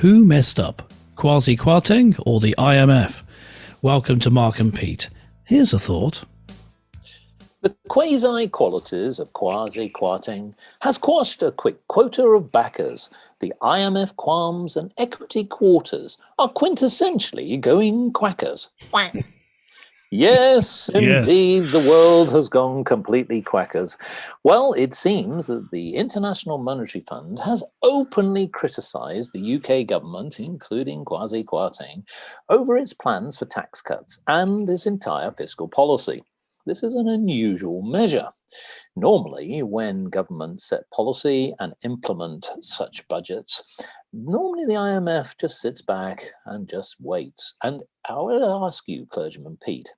Who messed up? Kwasi Kwarteng or the IMF? Welcome to Mark and Pete. Here's a thought. The quasi-qualities of Kwasi Kwarteng has quashed a quick quota of backers. The IMF qualms and equity quarters are quintessentially going quackers. Yes, indeed, the world has gone completely quackers. Well, it seems that the International Monetary Fund has openly criticised the UK government, including Kwasi Kwarteng, over its plans for tax cuts and its entire fiscal policy. This is an unusual measure. Normally, when governments set policy and implement such budgets, normally the IMF just sits back and just waits. And I will ask you, Clergyman Pete,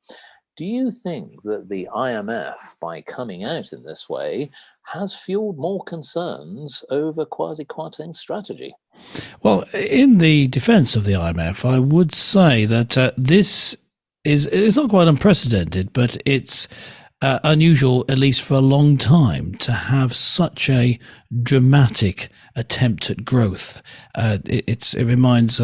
do you think that the IMF, by coming out in this way, has fueled more concerns over Kwasi Kwarteng's strategy? Well, in the defence of the IMF, I would say that this it's not quite unprecedented, but it's unusual, at least for a long time, to have such a dramatic attempt at growth. It reminds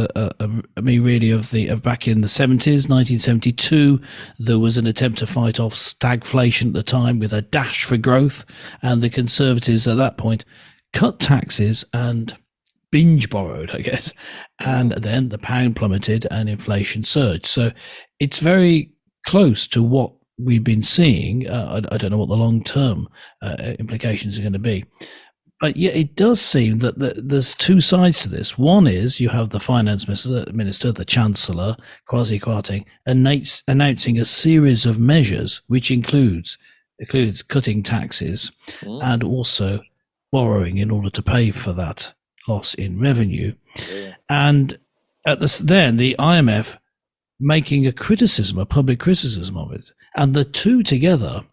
me really of back in the 70s, 1972. There was an attempt to fight off stagflation at the time with a dash for growth, and the Conservatives at that point cut taxes and binge borrowed, I guess, and then the pound plummeted and inflation surged. So it's very close to what we've been seeing. I don't know what the long-term implications are going to be. But yeah, it does seem that there's two sides to this. One is you have the finance minister, the chancellor, Kwasi Kwarteng, announcing a series of measures, which includes cutting taxes and also borrowing in order to pay for that loss in revenue. Yeah. And then the IMF making a public criticism of it. And the two together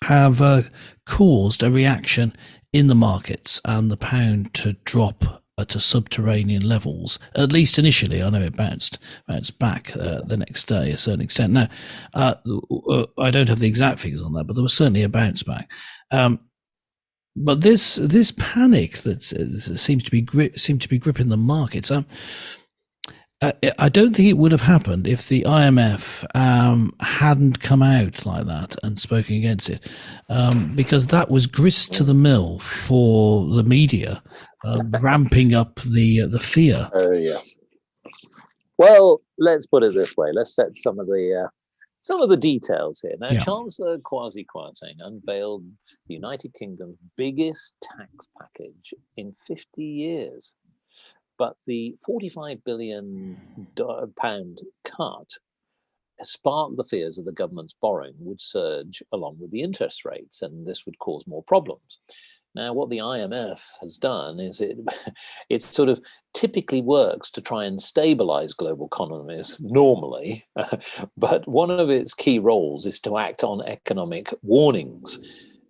have caused a reaction in the markets and the pound to drop to subterranean levels, at least initially. I know it bounced back the next day, a certain extent. Now, I don't have the exact figures on that, but there was certainly a bounce back. But this panic that seems to be gripping the markets. I don't think it would have happened if the IMF hadn't come out like that and spoken against it, because that was grist to the mill for the media, ramping up the fear. Oh yeah. Well, let's put it this way. Let's set some of the details here. Now, Chancellor Kwasi Kwarteng unveiled the United Kingdom's biggest tax package in 50 years. But the £45 billion cut sparked the fears that the government's borrowing would surge along with the interest rates, and this would cause more problems. Now, what the IMF has done is it sort of typically works to try and stabilize global economies normally, but one of its key roles is to act on economic warnings.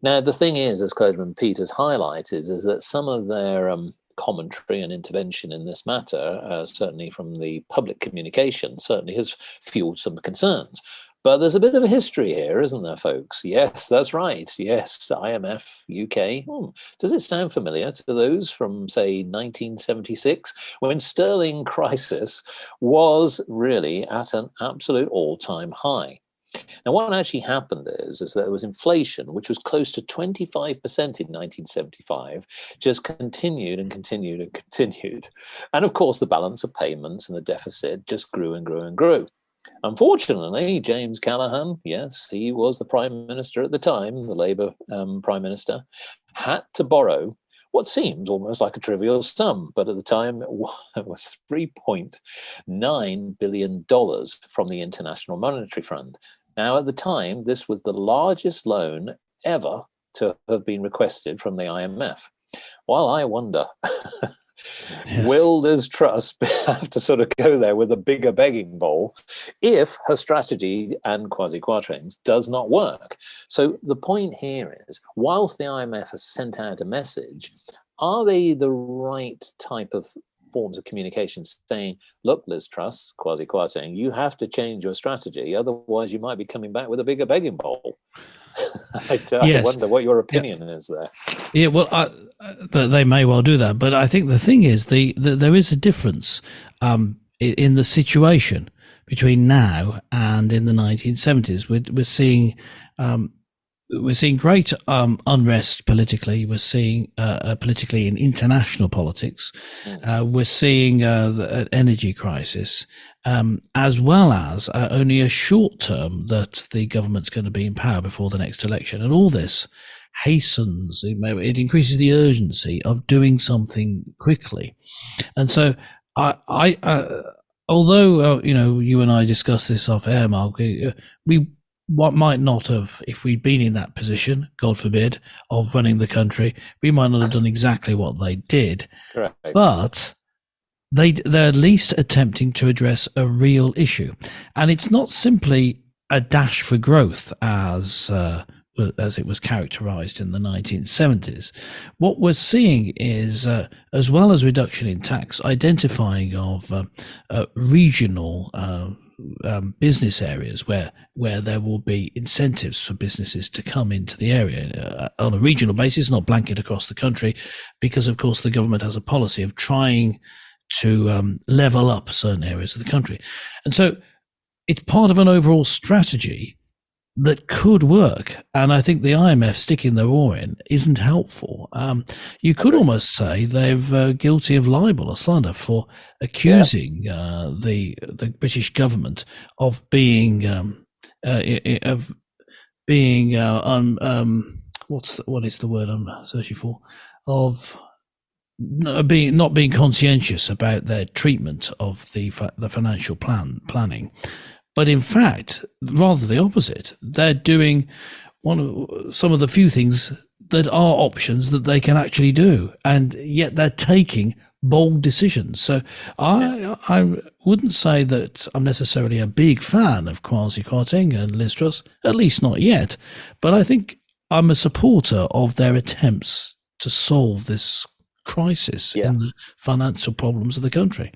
Now, the thing is, as Clergyman Pete has highlighted, is that some of their commentary and intervention in this matter, certainly from the public communication, certainly has fueled some concerns. But there's a bit of a history here, isn't there, folks? Yes, that's right. Yes, IMF, UK. Does it sound familiar to those from, say, 1976, when sterling crisis was really at an absolute all-time high? Now, what actually happened is that there was inflation, which was close to 25% in 1975, just continued and continued and continued. And of course, the balance of payments and the deficit just grew and grew and grew. Unfortunately, James Callaghan, yes, he was the Prime Minister at the time, the Labour Prime Minister, had to borrow what seems almost like a trivial sum, but at the time it was $3.9 billion from the International Monetary Fund. Now, at the time, this was the largest loan ever to have been requested from the IMF. Well, I wonder, will Liz Truss have to sort of go there with a bigger begging bowl if her strategy and Kwasi Kwarteng's does not work? So the point here is, whilst the IMF has sent out a message, are they the right type of forms of communication saying, look, Liz Truss, Kwasi Kwarteng, you have to change your strategy. Otherwise, you might be coming back with a bigger begging bowl. I wonder what your opinion is there. Yeah, well, they may well do that. But I think the thing is, there is a difference in the situation between now and in the 1970s. We're seeing great unrest politically. We're seeing politically in international politics. We're seeing an energy crisis, as well as only a short term that the government's going to be in power before the next election. And all this hastens, it increases the urgency of doing something quickly. And so although you and I discussed this off air, Mark, what might not have, if we'd been in that position, God forbid, of running the country, we might not have done exactly what they did. Correct. But they're at least attempting to address a real issue. And it's not simply a dash for growth as it was characterized in the 1970s. What we're seeing is, as well as reduction in tax, identifying of regional business areas where there will be incentives for businesses to come into the area on a regional basis, not blanket across the country, because of course the government has a policy of trying to level up certain areas of the country. And so it's part of an overall strategy that could work. And I think the IMF sticking their oar in isn't helpful. You could almost say they're guilty of libel or slander for accusing the British government of being what is the word I'm searching for? Of not being conscientious about their treatment of the financial planning. But in fact, rather the opposite. They're doing some of the few things that are options that they can actually do, and yet they're taking bold decisions. So I wouldn't say that I'm necessarily a big fan of Kwasi Kwarteng and Liz Truss, at least not yet. But I think I'm a supporter of their attempts to solve this crisis in the financial problems of the country.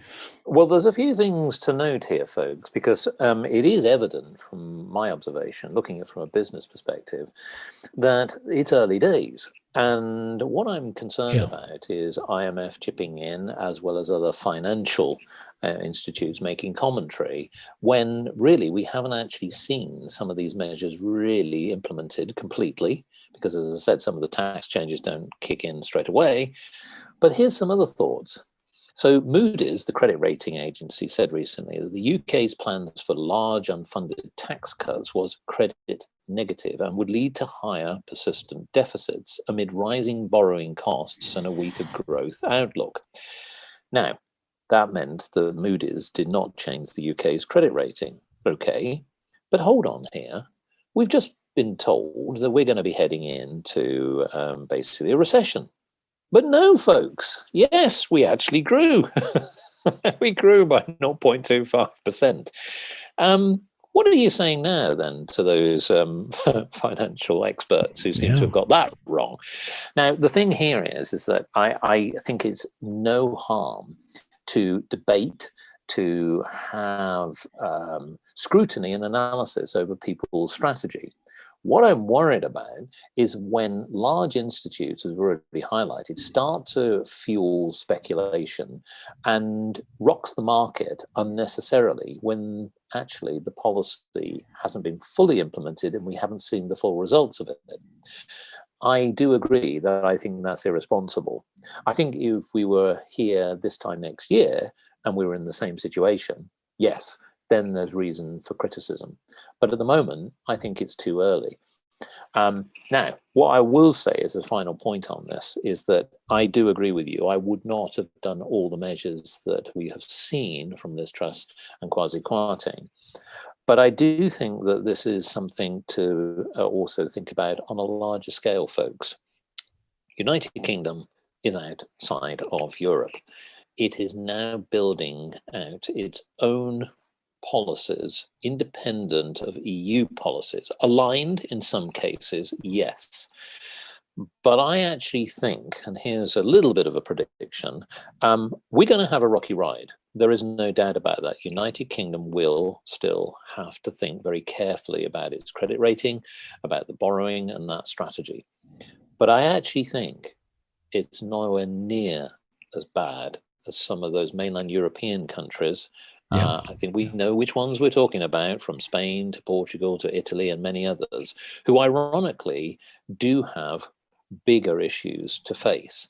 Well, there's a few things to note here, folks, because it is evident from my observation, looking at it from a business perspective, that it's early days. And what I'm concerned about is IMF chipping in, as well as other financial institutes making commentary, when really we haven't actually seen some of these measures really implemented completely, because as I said, some of the tax changes don't kick in straight away. But here's some other thoughts. So Moody's, the credit rating agency, said recently that the UK's plans for large unfunded tax cuts was credit negative and would lead to higher persistent deficits amid rising borrowing costs and a weaker growth outlook. Now, that meant that Moody's did not change the UK's credit rating. Okay, but hold on here. We've just been told that we're going to be heading into basically a recession. But no, folks, yes, we actually grew. We grew by 0.25%. What are you saying now, then, to those financial experts who seem to have got that wrong? Now, the thing here is that I think it's no harm to debate, to have scrutiny and analysis over people's strategy. What I'm worried about is when large institutes, as we've already highlighted, start to fuel speculation and rocks the market unnecessarily when actually the policy hasn't been fully implemented and we haven't seen the full results of it. I do agree that I think that's irresponsible. I think if we were here this time next year and we were in the same situation, yes, then there's reason for criticism. But at the moment, I think it's too early. Now, what I will say as a final point on this is that I do agree with you. I would not have done all the measures that we have seen from Liz Truss and Kwasi Kwarteng. But I do think that this is something to also think about on a larger scale, folks. United Kingdom is outside of Europe. It is now building out its own policies independent of EU policies, aligned in some cases, yes. But I actually think, and here's a little bit of a prediction, we're going to have a rocky ride. There is no doubt about that. United Kingdom will still have to think very carefully about its credit rating, about the borrowing and that strategy. But I actually think it's nowhere near as bad as some of those mainland European countries. I think we know which ones we're talking about, from Spain to Portugal to Italy and many others, who ironically do have bigger issues to face.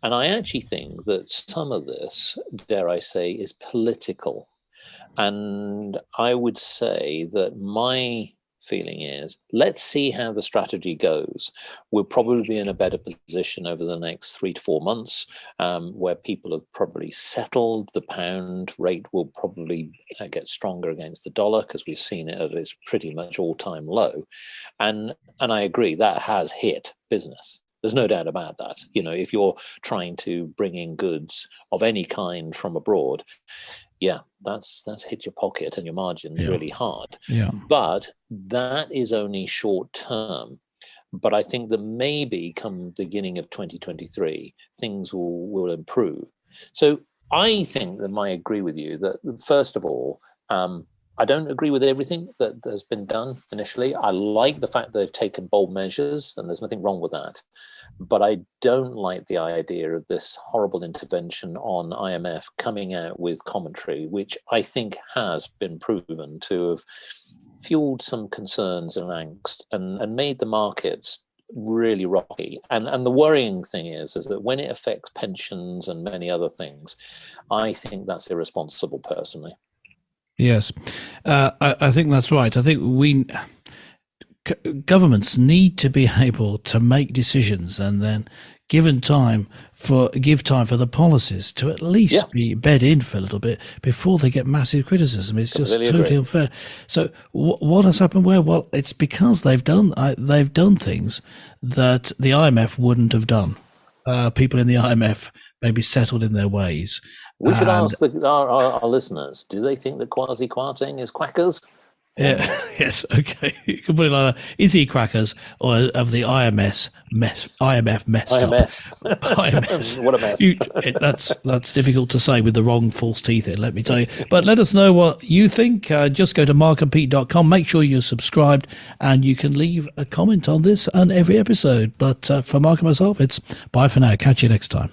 And I actually think that some of this, dare I say, is political. And I would say that my feeling is, let's see how the strategy goes. We'll probably be in a better position over the next 3 to 4 months, where people have probably settled. The pound rate will probably get stronger against the dollar, because we've seen it at its pretty much all-time low. And I agree, that has hit business. There's no doubt about that. You know, if you're trying to bring in goods of any kind from abroad, yeah, that's hit your pocket and your margins really hard. But that is only short term. But I think that maybe come beginning of 2023, things will improve. So I think that I agree with you that, first of all, I don't agree with everything that has been done initially. I like the fact that they've taken bold measures, and there's nothing wrong with that. But I don't like the idea of this horrible intervention on IMF coming out with commentary, which I think has been proven to have fueled some concerns and angst and made the markets really rocky. And the worrying thing is that when it affects pensions and many other things, I think that's irresponsible personally. Yes, I think that's right. I think governments need to be able to make decisions, and then give time for the policies to at least be bed in for a little bit before they get massive criticism. It's just totally unfair. So what has happened where? Well, it's because they've done things that the IMF wouldn't have done. People in the IMF maybe settled in their ways. We should ask our listeners, do they think that Kwasi Kwarteng is quackers? Yeah. Yes. Okay. You can put it like that. Is he crackers, or of the IMF messed IMS. up? IMS. What a mess. That's difficult to say with the wrong false teeth in, let me tell you. But let us know what you think. Just go to markandpete.com. Make sure you're subscribed, and you can leave a comment on this and every episode. But for Mark and myself, it's bye for now. Catch you next time.